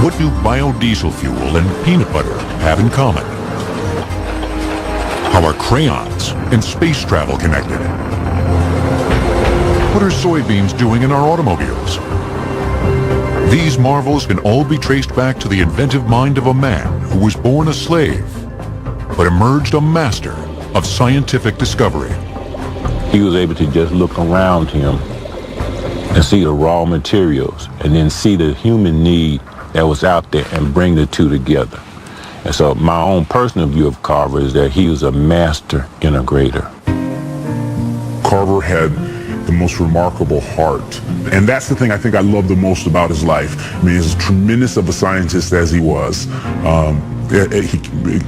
What do biodiesel fuel and peanut butter have in common? How are crayons and space travel connected? What are soybeans doing in our automobiles? These marvels can all be traced back to the inventive mind of a man who was born a slave, but emerged a master of scientific discovery. He was able to just look around him and see the raw materials and then see the human need that was out there and bring the two together. And so my own personal view of Carver is that he was a master integrator. Carver had the most remarkable heart. And that's the thing I think I love the most about his life. I mean, as tremendous of a scientist as he was,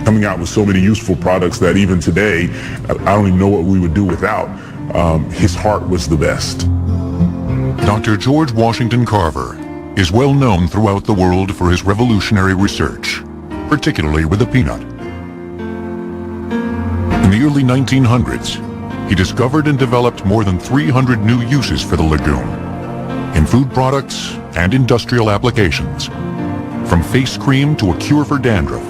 coming out with so many useful products that even today, I don't even know what we would do without. His heart was the best. Dr. George Washington Carver is well known throughout the world for his revolutionary research, particularly with the peanut. In the early 1900s, he discovered and developed more than 300 new uses for the legume in food products and industrial applications, from face cream to a cure for dandruff,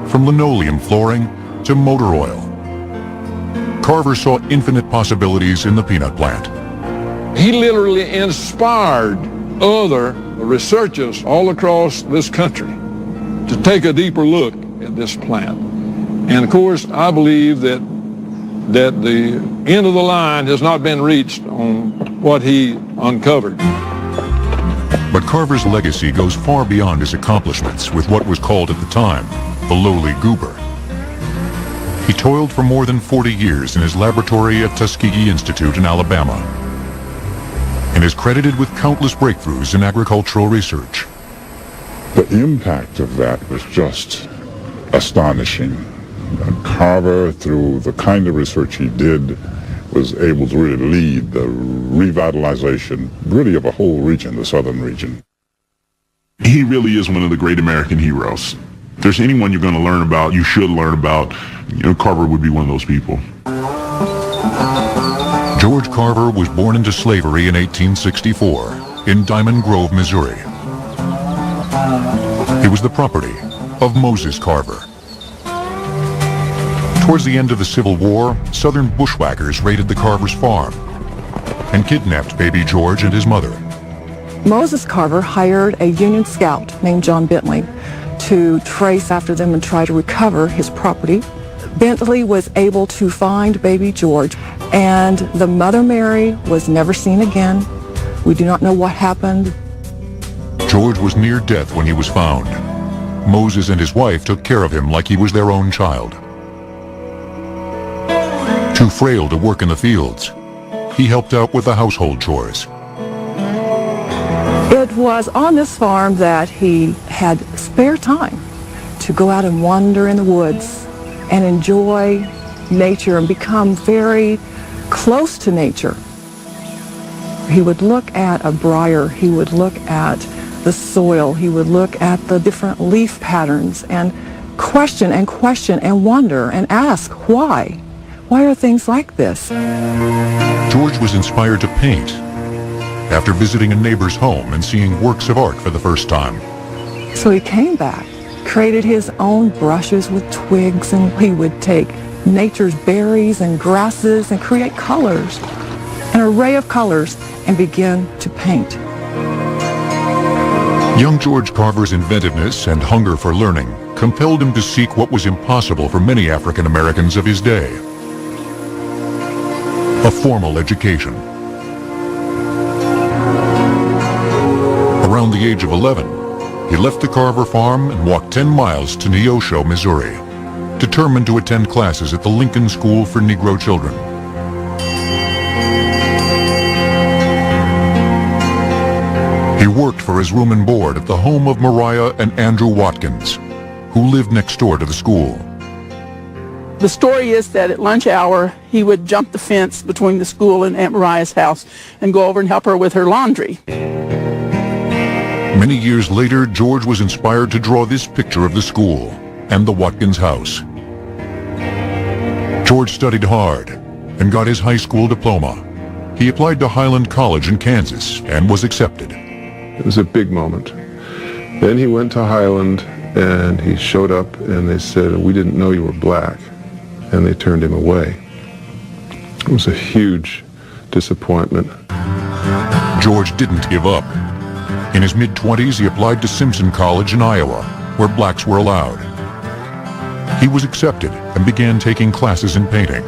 from linoleum flooring to motor oil. Carver saw infinite possibilities in the peanut plant. He literally inspired other researchers all across this country to take a deeper look at this plant. And of course, I believe that the end of the line has not been reached on what he uncovered. But Carver's legacy goes far beyond his accomplishments with what was called at the time the lowly goober. He toiled for more than 40 years in his laboratory at Tuskegee Institute in Alabama, and is credited with countless breakthroughs in agricultural research. The impact of that was just astonishing. Carver, through the kind of research he did, was able to really lead the revitalization, really, of a whole region, the southern region. He really is one of the great American heroes. If there's anyone you're going to learn about, you should learn about, Carver would be one of those people. George Carver was born into slavery in 1864 in Diamond Grove, Missouri. He was the property of Moses Carver. Towards the end of the Civil War, Southern bushwhackers raided the Carver's farm and kidnapped baby George and his mother. Moses Carver hired a Union scout named John Bentley to trace after them and try to recover his property. Bentley was able to find baby George, and the mother Mary was never seen again. We do not know what happened. George was near death when he was found. Moses and his wife took care of him like he was their own child. Too frail to work in the fields, he helped out with the household chores. It was on this farm that he had spare time to go out and wander in the woods and enjoy nature and become very close to nature. He would look at a briar, he would look at the soil, he would look at the different leaf patterns and question and wonder and ask why. Why are things like this? George was inspired to paint after visiting a neighbor's home and seeing works of art for the first time. So he came back, created his own brushes with twigs, and he would take nature's berries and grasses and create colors, an array of colors, and begin to paint. Young George Carver's inventiveness and hunger for learning compelled him to seek what was impossible for many African Americans of his day: a formal education. Around the age of 11, he left the Carver farm and walked 10 miles to Neosho, Missouri, determined to attend classes at the Lincoln School for Negro Children. He worked for his room and board at the home of Mariah and Andrew Watkins, who lived next door to the school. The story is that at lunch hour, he would jump the fence between the school and Aunt Mariah's house and go over and help her with her laundry. Many years later, George was inspired to draw this picture of the school and the Watkins house. George studied hard and got his high school diploma. He applied to Highland College in Kansas and was accepted. It was a big moment. Then he went to Highland, and he showed up, and they said, "We didn't know you were black," and they turned him away. It was a huge disappointment. George didn't give up. In his mid-20s, he applied to Simpson College in Iowa, where blacks were allowed. He was accepted and began taking classes in painting.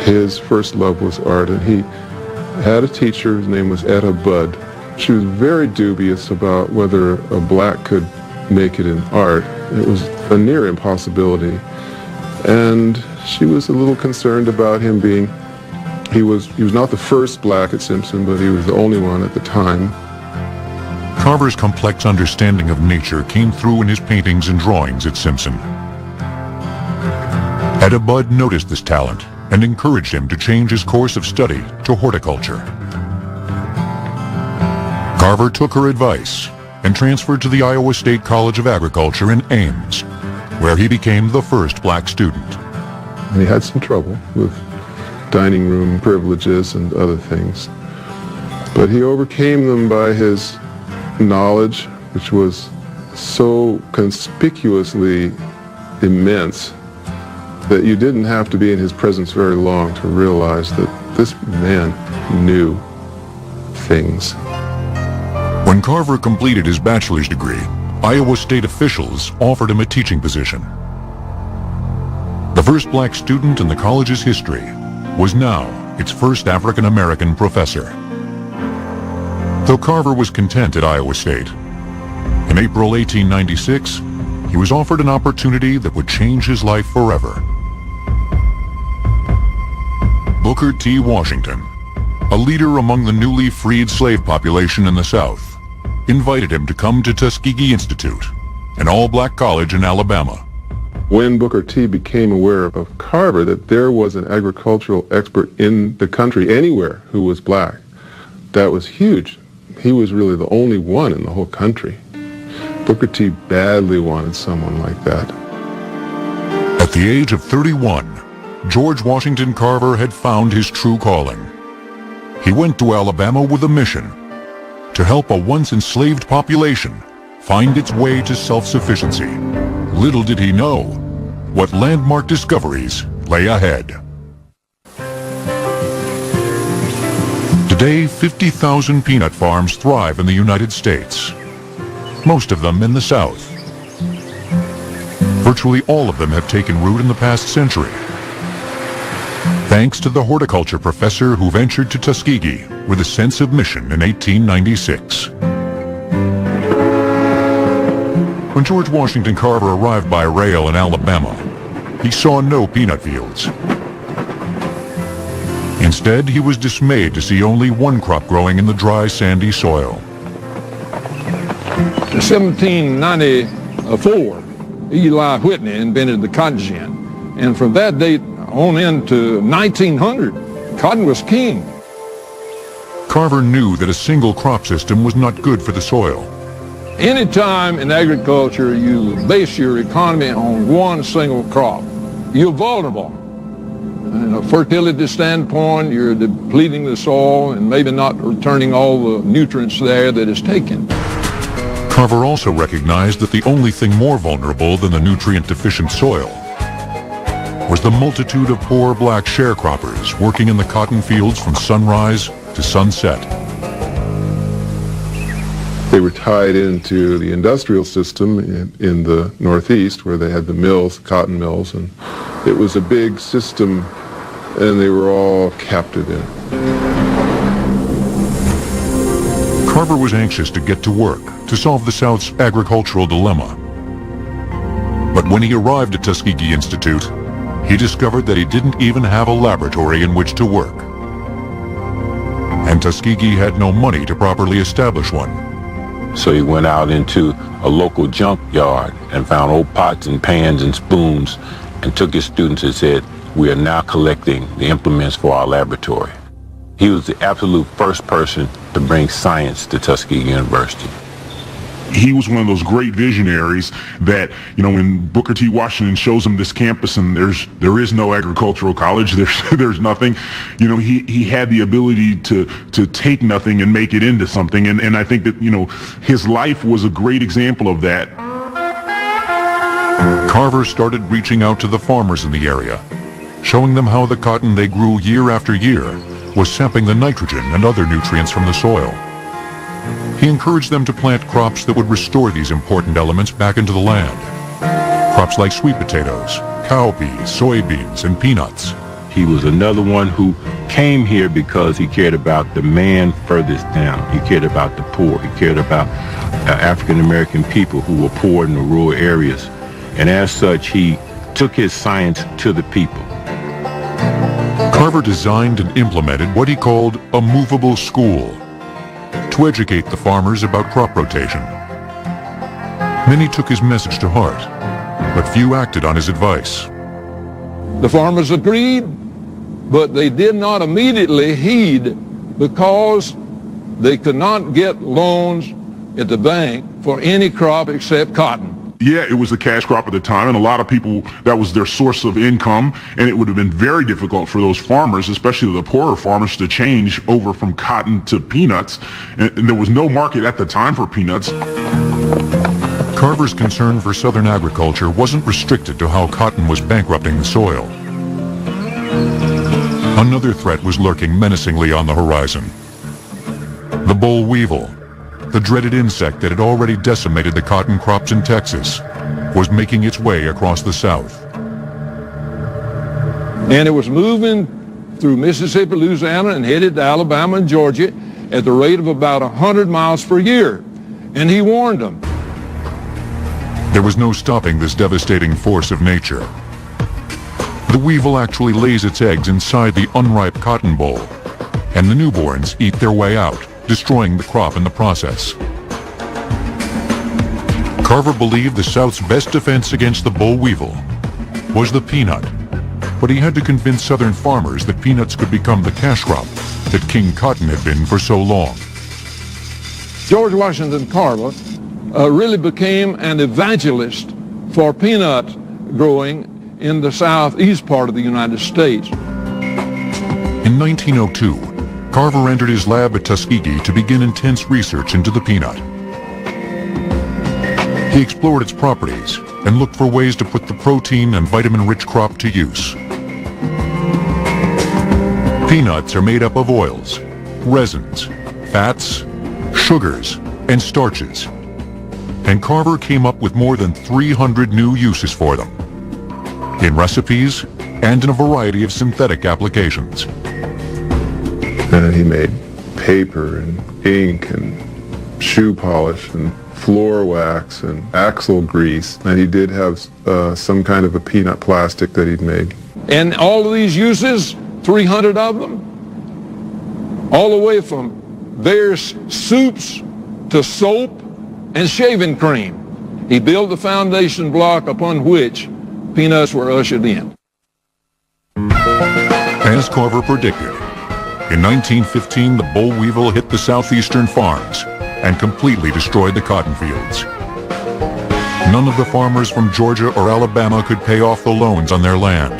His first love was art, and he had a teacher, his name was Etta Budd. She was very dubious about whether a black could make it in art. It was a near impossibility. And she was a little concerned about him being, he was not the first black at Simpson, but he was the only one at the time. Carver's complex understanding of nature came through in his paintings and drawings at Simpson. Etta Budd noticed this talent and encouraged him to change his course of study to horticulture. Carver took her advice and transferred to the Iowa State College of Agriculture in Ames, where he became the first black student. And he had some trouble with dining room privileges and other things, but he overcame them by his knowledge, which was so conspicuously immense that you didn't have to be in his presence very long to realize that this man knew things. When Carver completed his bachelor's degree, Iowa State officials offered him a teaching position. The first black student in the college's history was now its first African-American professor. Though Carver was content at Iowa State, in April 1896, he was offered an opportunity that would change his life forever. Booker T. Washington, a leader among the newly freed slave population in the South, invited him to come to Tuskegee Institute, an all-black college in Alabama. When Booker T. became aware of Carver, that there was an agricultural expert in the country anywhere who was black, that was huge. He was really the only one in the whole country. Booker T. badly wanted someone like that. At the age of 31, George Washington Carver had found his true calling. He went to Alabama with a mission to help a once enslaved population find its way to self-sufficiency. Little did he know what landmark discoveries lay ahead. Today, 50,000 peanut farms thrive in the United States, most of them in the South. Virtually all of them have taken root in the past century, thanks to the horticulture professor who ventured to Tuskegee with a sense of mission in 1896. When George Washington Carver arrived by rail in Alabama, he saw no peanut fields. Instead, he was dismayed to see only one crop growing in the dry, sandy soil. In 1794, Eli Whitney invented the cotton gin, and from that date on into 1900, cotton was king. Carver knew that a single crop system was not good for the soil. Anytime in agriculture you base your economy on one single crop, you're vulnerable. In a fertility standpoint, you're depleting the soil and maybe not returning all the nutrients there that is taken. Carver also recognized that the only thing more vulnerable than the nutrient-deficient soil was the multitude of poor black sharecroppers working in the cotton fields from sunrise to sunset. They were tied into the industrial system in the Northeast, where they had the mills, cotton mills, and it was a big system, and they were all captive in it. Carver was anxious to get to work to solve the South's agricultural dilemma. But when he arrived at Tuskegee Institute, he discovered that he didn't even have a laboratory in which to work. And Tuskegee had no money to properly establish one. So he went out into a local junkyard and found old pots and pans and spoons and took his students and said, "We are now collecting the implements for our laboratory." He was the absolute first person to bring science to Tuskegee University. he was one of those great visionaries that, you know, when Booker T. Washington shows him this campus and there is no agricultural college, there's nothing, you know, he had the ability to take nothing and make it into something. And I think that, you know, his life was a great example of that. Carver started reaching out to the farmers in the area, showing them how the cotton they grew year after year was sapping the nitrogen and other nutrients from the soil. He encouraged them to plant crops that would restore these important elements back into the land. Crops like sweet potatoes, cowpeas, soybeans, and peanuts. He was another one who came here because he cared about the man furthest down. He cared about the poor. He cared about African American people who were poor in the rural areas. And as such, he took his science to the people. Carver designed and implemented what he called a movable school to educate the farmers about crop rotation. Many took his message to heart, but few acted on his advice. The farmers agreed, but they did not immediately heed because they could not get loans at the bank for any crop except cotton. Yeah, it was a cash crop at the time, and a lot of people, that was their source of income, and it would have been very difficult for those farmers, especially the poorer farmers, to change over from cotton to peanuts, and there was no market at the time for peanuts. Carver's concern for Southern agriculture wasn't restricted to how cotton was bankrupting the soil. Another threat was lurking menacingly on the horizon. The boll weevil, the dreaded insect that had already decimated the cotton crops in Texas, was making its way across the South. And it was moving through Mississippi, Louisiana, and headed to Alabama and Georgia at the rate of about 100 miles per year. And he warned them. There was no stopping this devastating force of nature. The weevil actually lays its eggs inside the unripe cotton boll, and the newborns eat their way out, destroying the crop in the process. Carver believed the South's best defense against the boll weevil was the peanut, but he had to convince Southern farmers that peanuts could become the cash crop that King Cotton had been for so long. George Washington Carver really became an evangelist for peanut growing in the southeast part of the United States. In 1902, Carver entered his lab at Tuskegee to begin intense research into the peanut. He explored its properties and looked for ways to put the protein and vitamin-rich crop to use. Peanuts are made up of oils, resins, fats, sugars, and starches. And Carver came up with more than 300 new uses for them, in recipes and in a variety of synthetic applications. And he made paper and ink and shoe polish and floor wax and axle grease. And he did have some kind of a peanut plastic that he'd made. And all of these uses, 300 of them, all the way from various soups to soap and shaving cream. He built the foundation block upon which peanuts were ushered in. As Carver predicted, in 1915, the boll weevil hit the southeastern farms and completely destroyed the cotton fields. None of the farmers from Georgia or Alabama could pay off the loans on their land.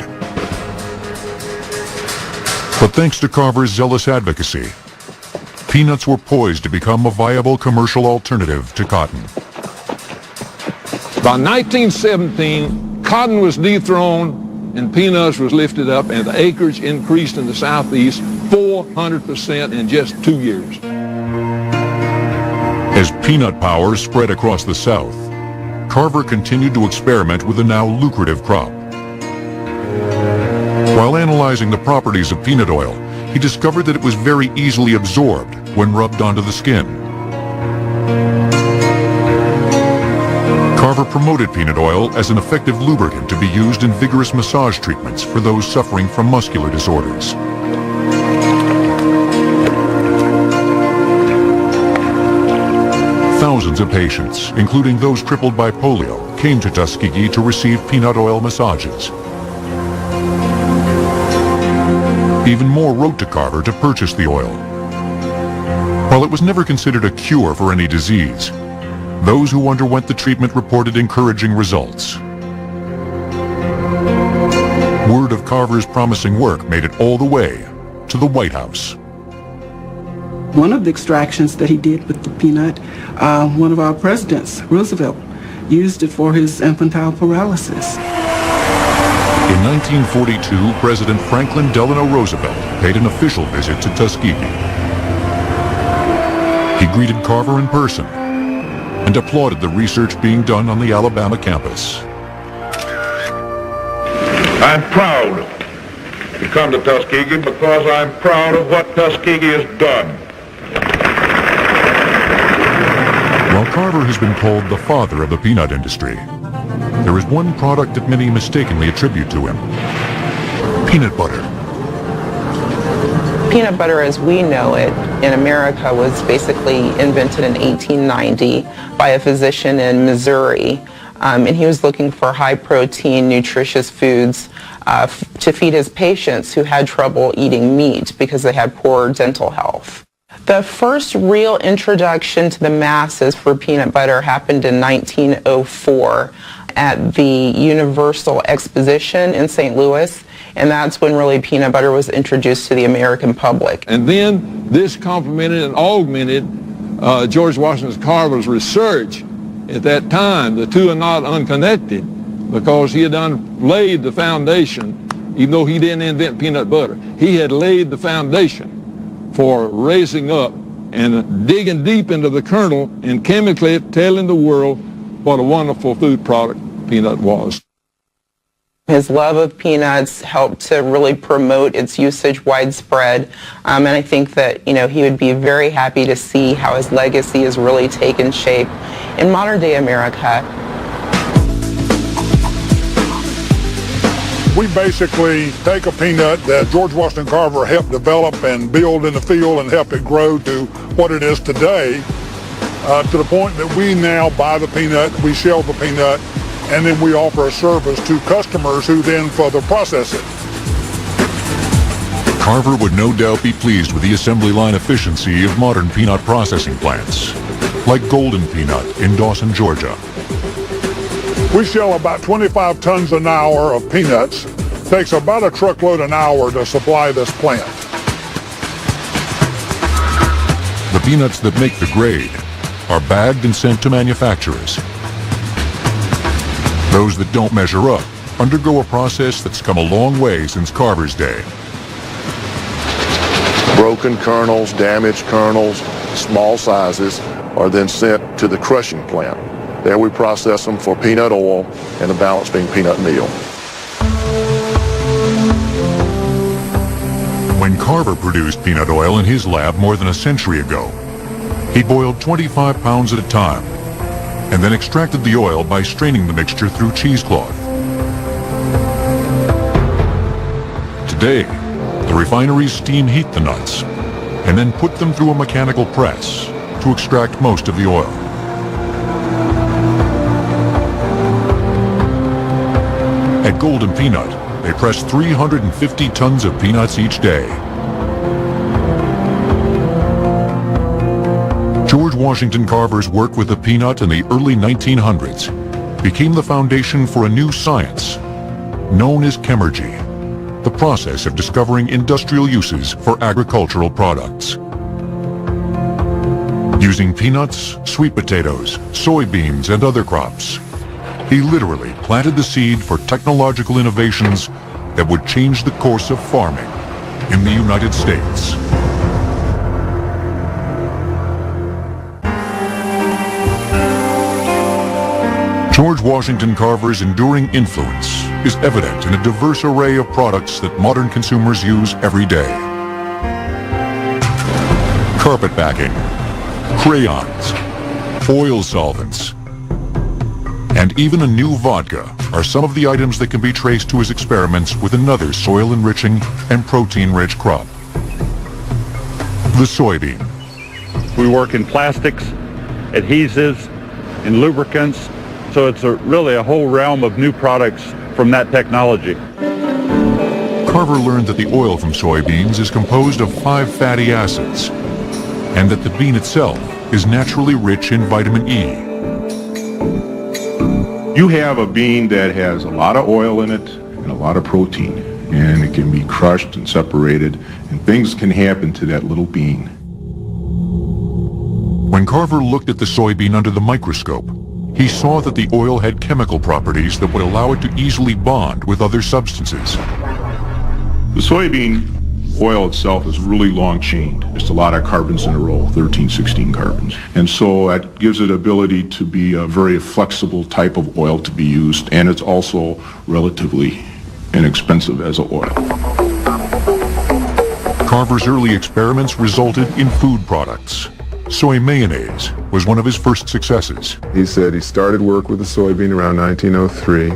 But thanks to Carver's zealous advocacy, peanuts were poised to become a viable commercial alternative to cotton. By 1917, cotton was dethroned and peanuts was lifted up, and the acreage increased in the southeast 400% in just 2 years. As peanut power spread across the South, Carver continued to experiment with the now lucrative crop. While analyzing the properties of peanut oil, he discovered that it was very easily absorbed when rubbed onto the skin. Carver promoted peanut oil as an effective lubricant to be used in vigorous massage treatments for those suffering from muscular disorders. Thousands of patients, including those crippled by polio, came to Tuskegee to receive peanut oil massages. Even more wrote to Carver to purchase the oil. While it was never considered a cure for any disease, Those who underwent the treatment reported encouraging results. Word of Carver's promising work made it all the way to the White House. One of the extractions that he did with the peanut, one of our presidents, Roosevelt, used it for his infantile paralysis. In 1942, President Franklin Delano Roosevelt paid an official visit to Tuskegee. He greeted Carver in person and applauded the research being done on the Alabama campus. I'm proud to come to Tuskegee because I'm proud of what Tuskegee has done. While Carver has been called the father of the peanut industry, there is one product that many mistakenly attribute to him: peanut butter. Peanut butter as we know it in America was basically invented in 1890 by a physician in Missouri. And he was looking for high-protein, nutritious foods to feed his patients who had trouble eating meat because they had poor dental health. The first real introduction to the masses for peanut butter happened in 1904 at the Universal Exposition in St. Louis, and that's when really peanut butter was introduced to the American public. And then this complemented and augmented George Washington Carver's research at that time. The two are not unconnected because he had laid the foundation, even though he didn't invent peanut butter. He had laid the foundation for raising up and digging deep into the kernel and chemically telling the world what a wonderful food product peanut was. His love of peanuts helped to really promote its usage widespread, and I think that he would be very happy to see how his legacy has really taken shape in modern day America. We basically take a peanut that George Washington Carver helped develop and build in the field and help it grow to what it is today, to the point that we now buy the peanut, we shell the peanut, and then we offer a service to customers who then further process it. Carver would no doubt be pleased with the assembly line efficiency of modern peanut processing plants, like Golden Peanut in Dawson, Georgia. We shell about 25 tons an hour of peanuts. Takes about a truckload an hour to supply this plant. The peanuts that make the grade are bagged and sent to manufacturers. Those that don't measure up undergo a process that's come a long way since Carver's day. Broken kernels, damaged kernels, small sizes are then sent to the crushing plant. There we process them for peanut oil and the balance being peanut meal. When Carver produced peanut oil in his lab more than a century ago, he boiled 25 pounds at a time and then extracted the oil by straining the mixture through cheesecloth. Today, the refineries steam heat the nuts and then put them through a mechanical press to extract most of the oil. At Golden Peanut, they press 350 tons of peanuts each day. George Washington Carver's work with the peanut in the early 1900s became the foundation for a new science known as chemergy, the process of discovering industrial uses for agricultural products. Using peanuts, sweet potatoes, soybeans, and other crops, he literally planted the seed for technological innovations that would change the course of farming in the United States. George Washington Carver's enduring influence is evident in a diverse array of products that modern consumers use every day. Carpet backing, crayons, oil solvents, and even a new vodka are some of the items that can be traced to his experiments with another soil-enriching and protein-rich crop, the soybean. We work in plastics, adhesives, and lubricants, so it's really a whole realm of new products from that technology. Carver learned that the oil from soybeans is composed of 5 fatty acids, and that the bean itself is naturally rich in vitamin E, You have a bean that has a lot of oil in it and a lot of protein, and it can be crushed and separated, and things can happen to that little bean. When Carver looked at the soybean under the microscope, he saw that the oil had chemical properties that would allow it to easily bond with other substances. The soybean oil itself is really long-chained. It's a lot of carbons in a row, 13, 16 carbons. And so that gives it ability to be a very flexible type of oil to be used, and it's also relatively inexpensive as an oil. Carver's early experiments resulted in food products. Soy mayonnaise was one of his first successes. He said he started work with the soybean around 1903,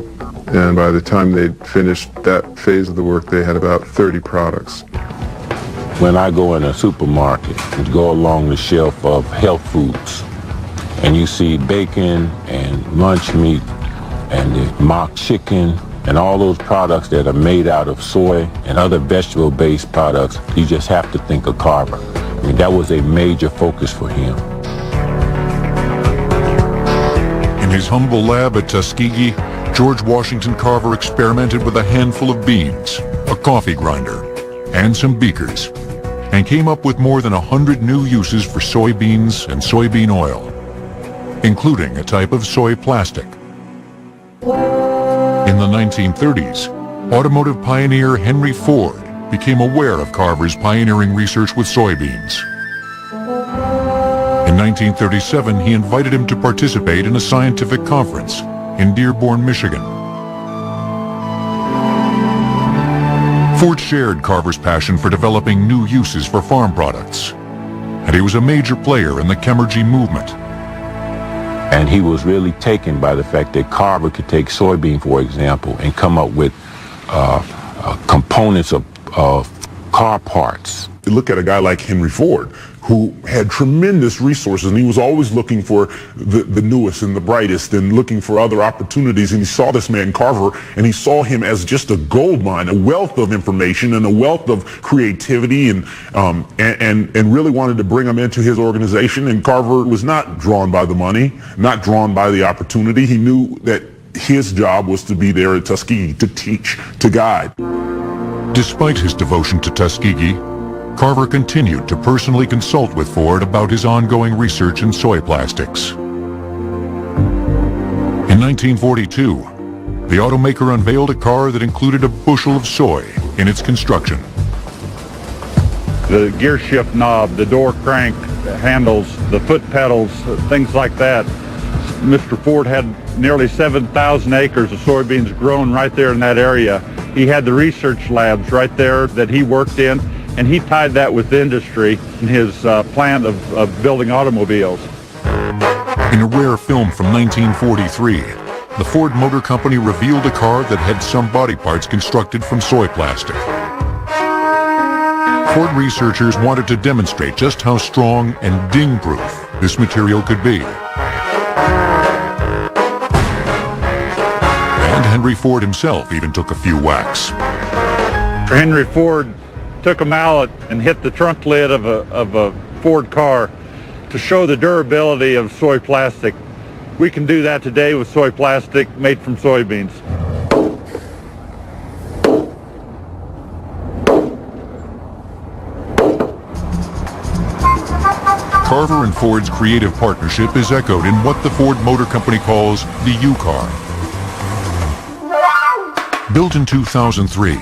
and by the time they'd finished that phase of the work, they had about 30 products. When I go in a supermarket and go along the shelf of health foods, and you see bacon and lunch meat and the mock chicken and all those products that are made out of soy and other vegetable-based products, you just have to think of Carver. I mean, that was a major focus for him. In his humble lab at Tuskegee, George Washington Carver experimented with a handful of beans, a coffee grinder, and some beakers, and came up with more than 100 new uses for soybeans and soybean oil, including a type of soy plastic. In the 1930s, automotive pioneer Henry Ford became aware of Carver's pioneering research with soybeans. In 1937, he invited him to participate in a scientific conference in Dearborn, Michigan. Ford shared Carver's passion for developing new uses for farm products, and he was a major player in the Chemergy movement. And he was really taken by the fact that Carver could take soybean, for example, and come up with components of car parts. You look at a guy like Henry Ford, who had tremendous resources, and he was always looking for the newest and the brightest and looking for other opportunities. And he saw this man Carver, and he saw him as just a gold mine, a wealth of information and a wealth of creativity, and really wanted to bring him into his organization. And Carver was not drawn by the money, not drawn by the opportunity. He knew that his job was to be there at Tuskegee, to teach, to guide. Despite his devotion to Tuskegee, Carver continued to personally consult with Ford about his ongoing research in soy plastics. In 1942, the automaker unveiled a car that included a bushel of soy in its construction. The gear shift knob, the door crank handles, the foot pedals, things like that. Mr. Ford had nearly 7,000 acres of soybeans grown right there in that area. He had the research labs right there that he worked in, and he tied that with industry in his plan of building automobiles. In a rare film from 1943, the Ford Motor Company revealed a car that had some body parts constructed from soy plastic. Ford researchers wanted to demonstrate just how strong and ding-proof this material could be. And Henry Ford himself even took a few whacks. Henry Ford took a mallet and hit the trunk lid of a Ford car to show the durability of soy plastic. We can do that today with soy plastic made from soybeans. Carver and Ford's creative partnership is echoed in what the Ford Motor Company calls the U-Car. Built in 2003,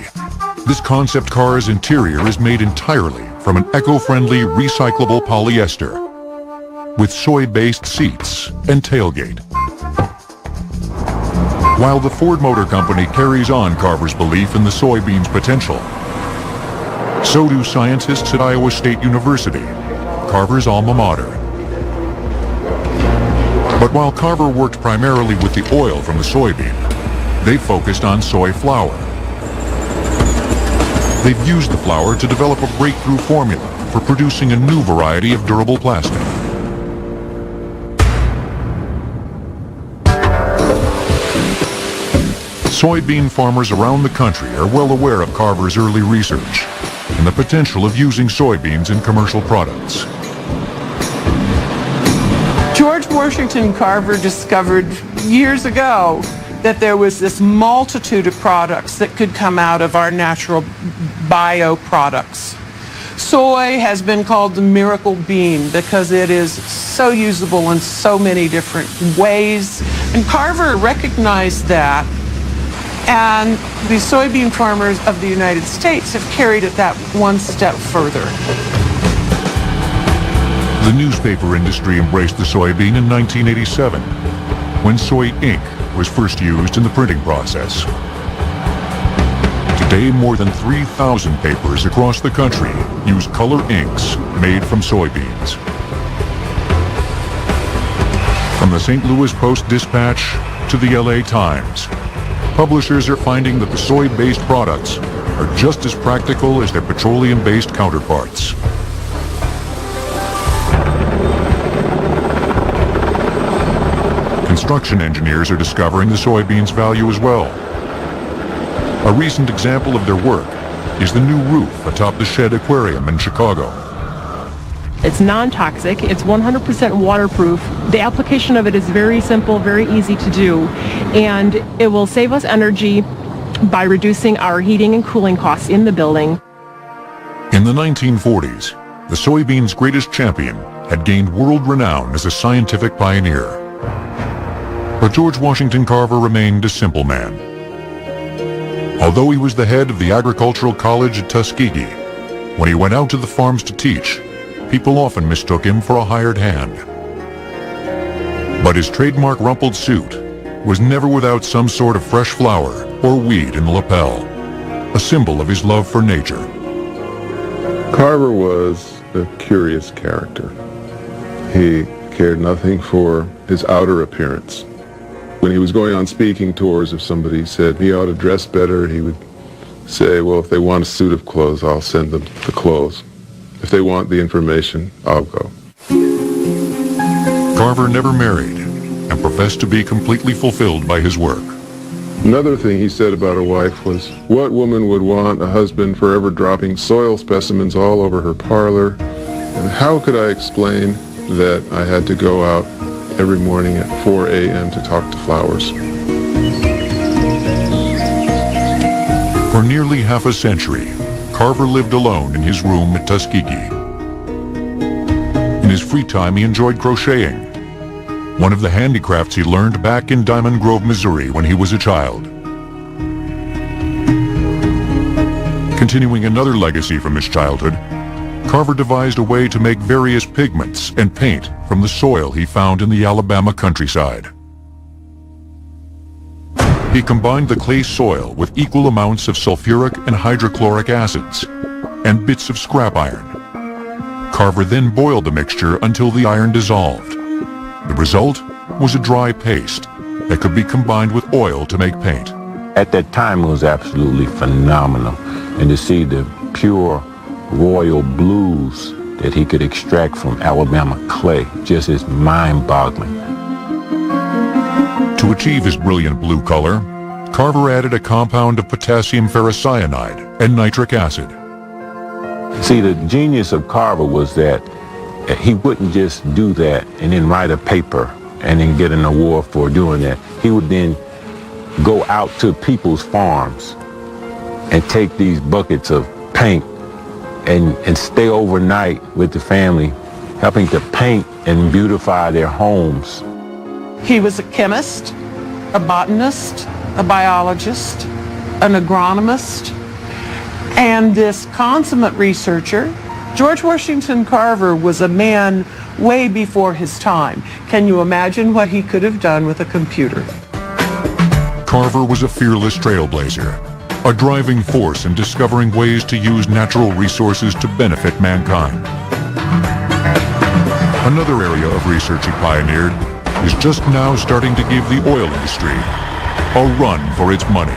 this concept car's interior is made entirely from an eco-friendly recyclable polyester with soy-based seats and tailgate. While the Ford Motor Company carries on Carver's belief in the soybean's potential, so do scientists at Iowa State University, Carver's alma mater. But while Carver worked primarily with the oil from the soybean, they focused on soy flour. They've used the flour to develop a breakthrough formula for producing a new variety of durable plastic. Soybean farmers around the country are well aware of Carver's early research and the potential of using soybeans in commercial products. George Washington Carver discovered years ago that there was this multitude of products that could come out of our natural bioproducts. Soy has been called the miracle bean because it is so usable in so many different ways. And Carver recognized that, and the soybean farmers of the United States have carried it that one step further. The newspaper industry embraced the soybean in 1987, when soy ink was first used in the printing process. Today, more than 3,000 papers across the country use color inks made from soybeans. From the St. Louis Post-Dispatch to the LA Times, publishers are finding that the soy-based products are just as practical as their petroleum-based counterparts. Construction engineers are discovering the soybean's value as well. A recent example of their work is the new roof atop the Shed Aquarium in Chicago. It's non-toxic, it's 100% waterproof. The application of it is very simple, very easy to do, and it will save us energy by reducing our heating and cooling costs in the building. In the 1940s, the soybean's greatest champion had gained world renown as a scientific pioneer. But George Washington Carver remained a simple man. Although he was the head of the Agricultural College at Tuskegee, when he went out to the farms to teach, people often mistook him for a hired hand. But his trademark rumpled suit was never without some sort of fresh flower or weed in the lapel, a symbol of his love for nature. Carver was a curious character. He cared nothing for his outer appearance. When he was going on speaking tours, if somebody said he ought to dress better, he would say, well, if they want a suit of clothes, I'll send them the clothes. If they want the information, I'll go. Carver never married and professed to be completely fulfilled by his work. Another thing he said about a wife was, what woman would want a husband forever dropping soil specimens all over her parlor? And how could I explain that I had to go out every morning at 4 a.m. to talk to flowers? For nearly half a century, Carver lived alone in his room at Tuskegee. In his free time, he enjoyed crocheting, one of the handicrafts he learned back in Diamond Grove, Missouri when he was a child. Continuing another legacy from his childhood, Carver devised a way to make various pigments and paint from the soil he found in the Alabama countryside. He combined the clay soil with equal amounts of sulfuric and hydrochloric acids and bits of scrap iron. Carver then boiled the mixture until the iron dissolved. The result was a dry paste that could be combined with oil to make paint. At that time, it was absolutely phenomenal. And to see the pure royal blues that he could extract from Alabama clay just is mind-boggling. To achieve his brilliant blue color, Carver added a compound of potassium ferrocyanide and nitric acid. See, the genius of Carver was that he wouldn't just do that and then write a paper and then get an award for doing that. He would then go out to people's farms and take these buckets of paint and stay overnight with the family, helping to paint and beautify their homes. He was a chemist, a botanist, a biologist, an agronomist, and this consummate researcher. George Washington Carver was a man way before his time. Can you imagine what he could have done with a computer? Carver was a fearless trailblazer, a driving force in discovering ways to use natural resources to benefit mankind. Another area of research he pioneered is just now starting to give the oil industry a run for its money.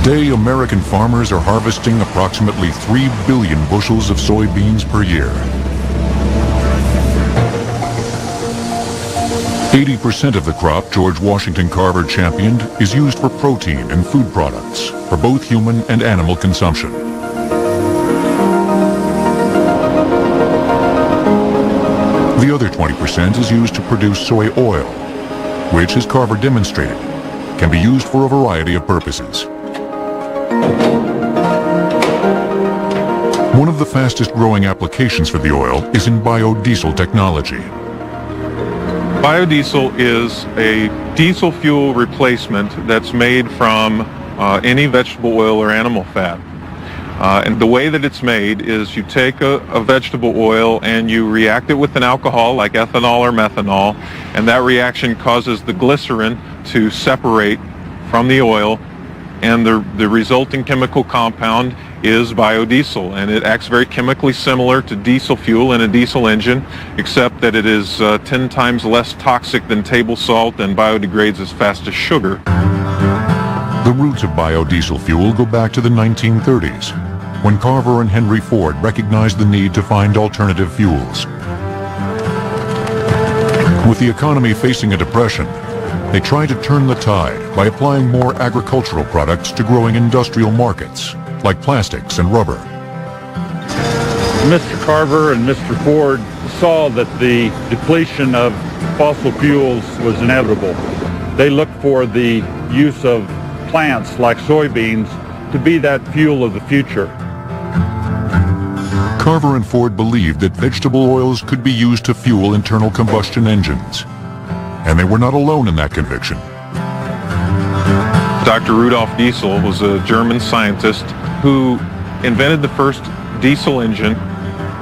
Today, American farmers are harvesting approximately 3 billion bushels of soybeans per year. 80% of the crop George Washington Carver championed is used for protein and food products for both human and animal consumption. The other 20% is used to produce soy oil, which, as Carver demonstrated, can be used for a variety of purposes. One of the fastest growing applications for the oil is in biodiesel technology. Biodiesel is a diesel fuel replacement that's made from any vegetable oil or animal fat. And the way that it's made is you take a vegetable oil and you react it with an alcohol like ethanol or methanol, and that reaction causes the glycerin to separate from the oil, and the resulting chemical compound is biodiesel, and it acts very chemically similar to diesel fuel in a diesel engine, except that it is 10 times less toxic than table salt and biodegrades as fast as sugar. The roots of biodiesel fuel go back to the 1930s, when Carver and Henry Ford recognized the need to find alternative fuels. With the economy facing a depression, they tried to turn the tide by applying more agricultural products to growing industrial markets, like plastics and rubber. Mr. Carver and Mr. Ford saw that the depletion of fossil fuels was inevitable. They looked for the use of plants like soybeans to be that fuel of the future. Carver and Ford believed that vegetable oils could be used to fuel internal combustion engines, and they were not alone in that conviction. Dr. Rudolf Diesel was a German scientist who invented the first diesel engine.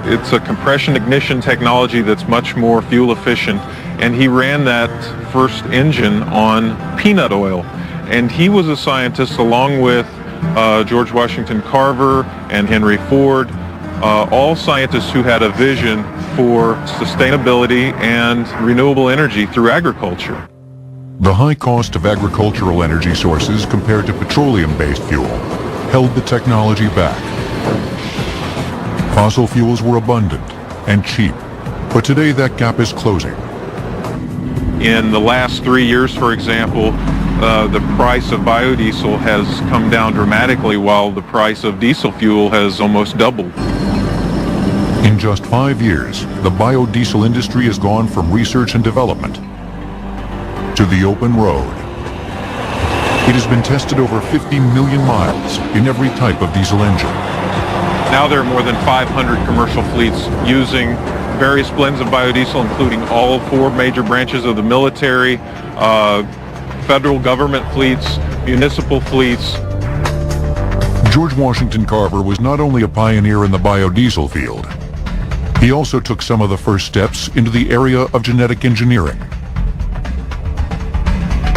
It's a compression ignition technology that's much more fuel efficient, and he ran that first engine on peanut oil. And he was a scientist along with George Washington Carver and Henry Ford, all scientists who had a vision for sustainability and renewable energy through agriculture. The high cost of agricultural energy sources compared to petroleum-based fuel held the technology back. Fossil fuels were abundant and cheap, but today that gap is closing. In the last 3 years, for example, the price of biodiesel has come down dramatically while the price of diesel fuel has almost doubled. In just 5 years, the biodiesel industry has gone from research and development to the open road. It has been tested over 50 million miles in every type of diesel engine. Now there are more than 500 commercial fleets using various blends of biodiesel, including all 4 major branches of the military, federal government fleets, municipal fleets. George Washington Carver was not only a pioneer in the biodiesel field, he also took some of the first steps into the area of genetic engineering.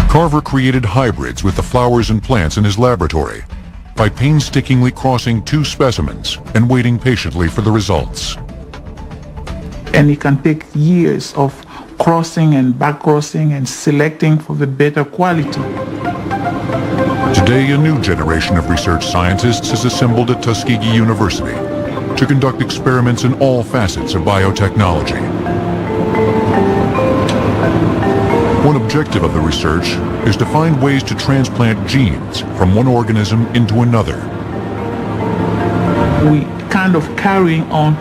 Carver created hybrids with the flowers and plants in his laboratory by painstakingly crossing 2 specimens and waiting patiently for the results. And it can take years of crossing and back crossing and selecting for the better quality. Today, a new generation of research scientists is assembled at Tuskegee University to conduct experiments in all facets of biotechnology. One objective of the research is to find ways to transplant genes from one organism into another. We kind of carrying on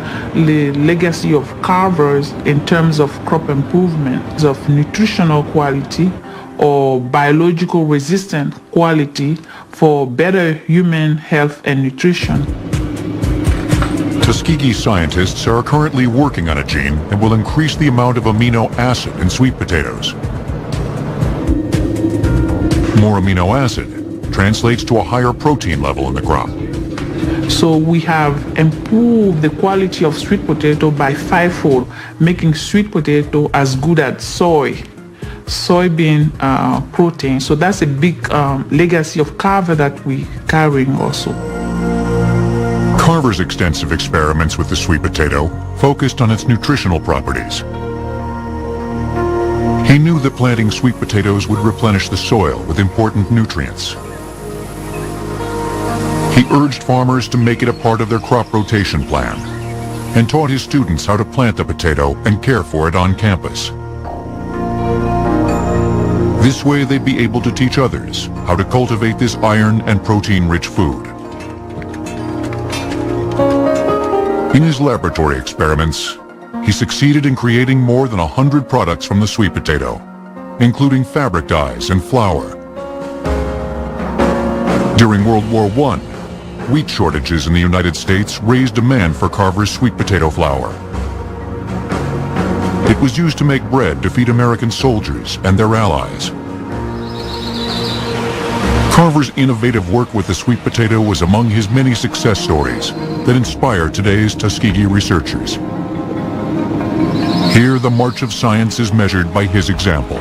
the legacy of Carver's in terms of crop improvement, of nutritional quality or biological resistant quality for better human health and nutrition. Tuskegee scientists are currently working on a gene that will increase the amount of amino acid in sweet potatoes. More amino acid translates to a higher protein level in the crop. So we have improved the quality of sweet potato by 5-fold, making sweet potato as good as soybean protein. So that's a big legacy of Carver that we're carrying also. Carver's extensive experiments with the sweet potato focused on its nutritional properties. He knew that planting sweet potatoes would replenish the soil with important nutrients. He urged farmers to make it a part of their crop rotation plan and taught his students how to plant the potato and care for it on campus. This way they'd be able to teach others how to cultivate this iron and protein-rich food. In his laboratory experiments, he succeeded in creating more than 100 products from the sweet potato, including fabric dyes and flour. During World War I, wheat shortages in the United States raised demand for Carver's sweet potato flour. It was used to make bread to feed American soldiers and their allies. Carver's innovative work with the sweet potato was among his many success stories that inspire today's Tuskegee researchers. Here, the march of science is measured by his example.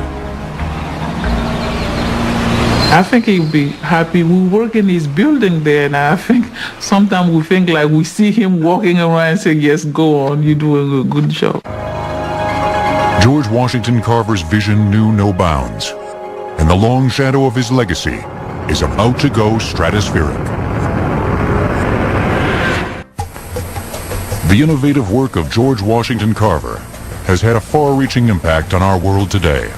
I think he'll be happy. We work in his building there, and I think sometimes we think like we see him walking around and say, yes, go on, you're doing a good job. George Washington Carver's vision knew no bounds, and the long shadow of his legacy is about to go stratospheric. The innovative work of George Washington Carver has had a far-reaching impact on our world today.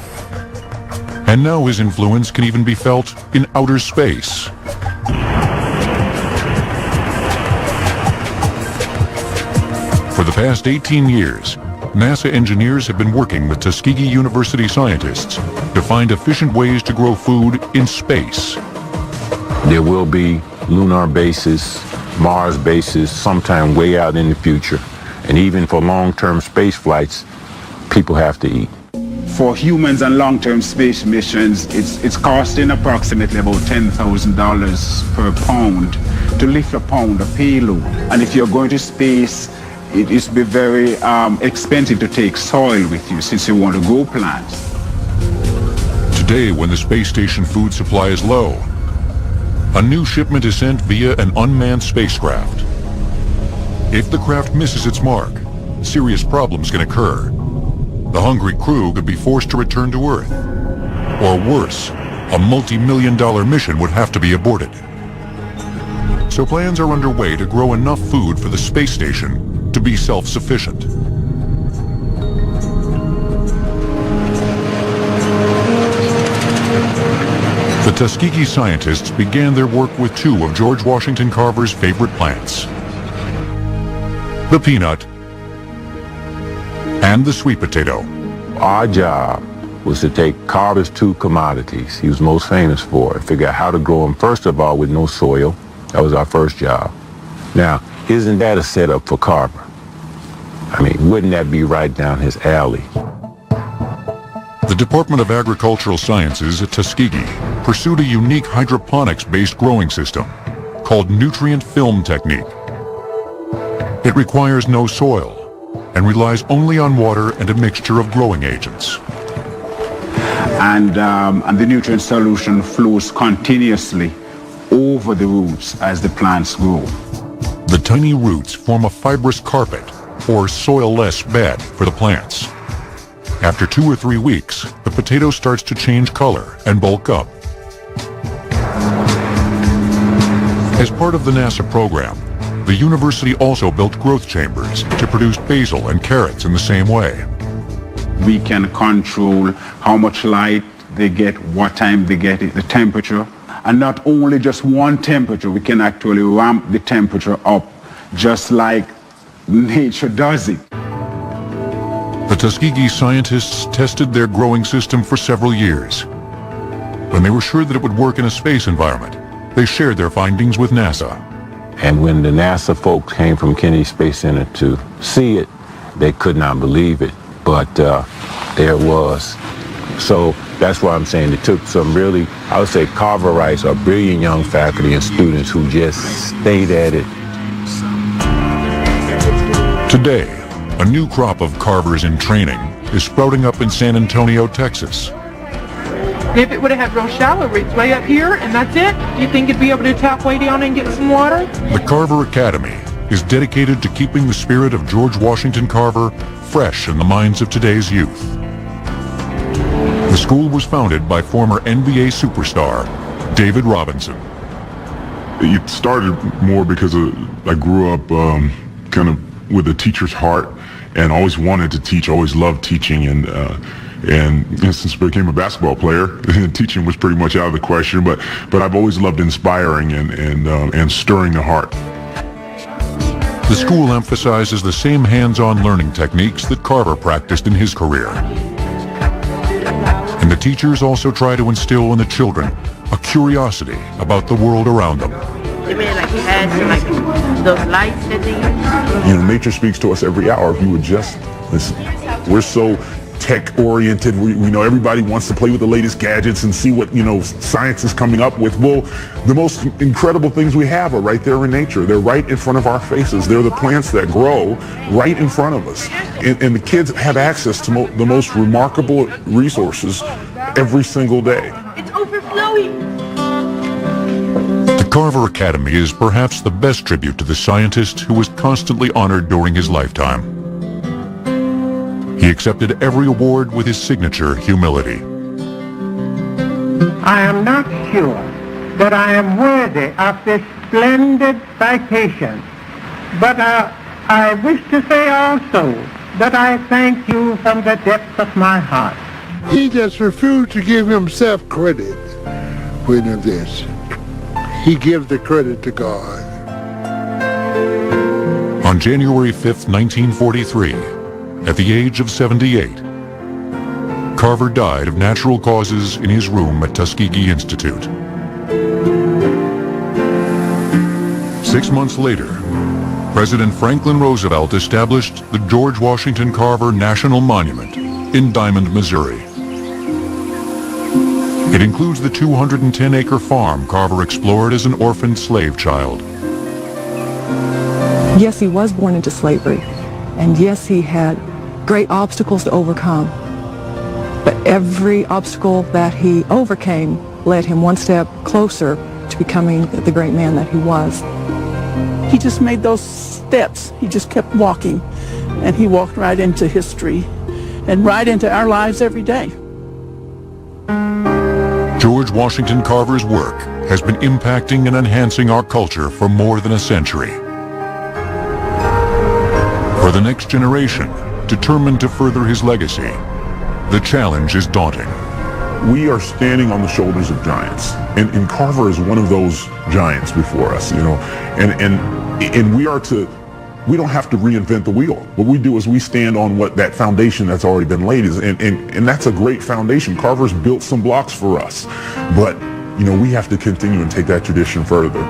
And now his influence can even be felt in outer space. For the past 18 years, NASA engineers have been working with Tuskegee University scientists to find efficient ways to grow food in space. There will be lunar bases, Mars bases, sometime way out in the future. And even for long-term space flights, people have to eat. For humans and long-term space missions, it's costing approximately about $10,000 per pound to lift a pound of payload. And if you're going to space, it is be very expensive to take soil with you since you want to grow plants. Today, when the space station food supply is low, a new shipment is sent via an unmanned spacecraft. If the craft misses its mark, serious problems can occur. The hungry crew could be forced to return to Earth. Or worse, a multi-million-dollar mission would have to be aborted. So plans are underway to grow enough food for the space station to be self-sufficient. The Tuskegee scientists began their work with two of George Washington Carver's favorite plants: the peanut and the sweet potato. Our job was to take Carver's two commodities he was most famous for and figure out how to grow them, first of all, with no soil. That was our first job. Now, isn't that a setup for Carver? I mean, wouldn't that be right down his alley? The Department of Agricultural Sciences at Tuskegee pursued a unique hydroponics-based growing system called nutrient film technique. It requires no soil and relies only on water and a mixture of growing agents. And the nutrient solution flows continuously over the roots as the plants grow. The tiny roots form a fibrous carpet or soil-less bed for the plants. After 2 or 3 weeks, the potato starts to change color and bulk up. As part of the NASA program, the university also built growth chambers to produce basil and carrots in the same way. We can control how much light they get, what time they get it, the temperature. And not only just one temperature, we can actually ramp the temperature up just like nature does it. The Tuskegee scientists tested their growing system for several years. When they were sure that it would work in a space environment, they shared their findings with NASA. And when the NASA folks came from Kennedy Space Center to see it, they could not believe it, but there it was. So that's why I'm saying it took some really, I would say, Carverites or brilliant young faculty and students who just stayed at it. Today, a new crop of carvers in training is sprouting up in San Antonio, Texas. If it would have had real shallow roots way up here and that's it, do you think it'd be able to tap way down and get some water? The Carver Academy is dedicated to keeping the spirit of George Washington Carver fresh in the minds of today's youth. The school was founded by former NBA superstar David Robinson. It started more because I grew up kind of with a teacher's heart and always wanted to teach, always loved teaching, and since I became a basketball player, teaching was pretty much out of the question, but I've always loved inspiring and stirring the heart. The school emphasizes the same hands-on learning techniques that Carver practiced in his career. And the teachers also try to instill in the children a curiosity about the world around them. They made like heads, like those lights that they use. You know, nature speaks to us every hour if you would just listen. We're so tech-oriented. We know everybody wants to play with the latest gadgets and see what, you know, science is coming up with. Well, the most incredible things we have are right there in nature. They're right in front of our faces. They're the plants that grow right in front of us. And the kids have access to the most remarkable resources every single day. It's overflowing. The Carver Academy is perhaps the best tribute to the scientist who was constantly honored during his lifetime. He accepted every award with his signature humility. I am not sure that I am worthy of this splendid citation, but I wish to say also that I thank you from the depths of my heart. He just refused to give himself credit when of this. He gives the credit to God. On January 5th, 1943, at the age of 78, Carver died of natural causes in his room at Tuskegee Institute. 6 months later, President Franklin Roosevelt established the George Washington Carver National Monument in Diamond, Missouri. It includes the 210-acre farm Carver explored as an orphaned slave child. Yes, he was born into slavery, and yes, he had great obstacles to overcome. But every obstacle that he overcame led him one step closer to becoming the great man that he was. He just made those steps. He just kept walking, and he walked right into history and right into our lives every day. George Washington Carver's work has been impacting and enhancing our culture for more than a century. For the next generation, determined to further his legacy, the challenge is daunting. We are standing on the shoulders of giants, and Carver is one of those giants before us, you know, and we don't have to reinvent the wheel. What we do is we stand on what that foundation that's already been laid is, and that's a great foundation. Carver's built some blocks for us, but you know, we have to continue and take that tradition further.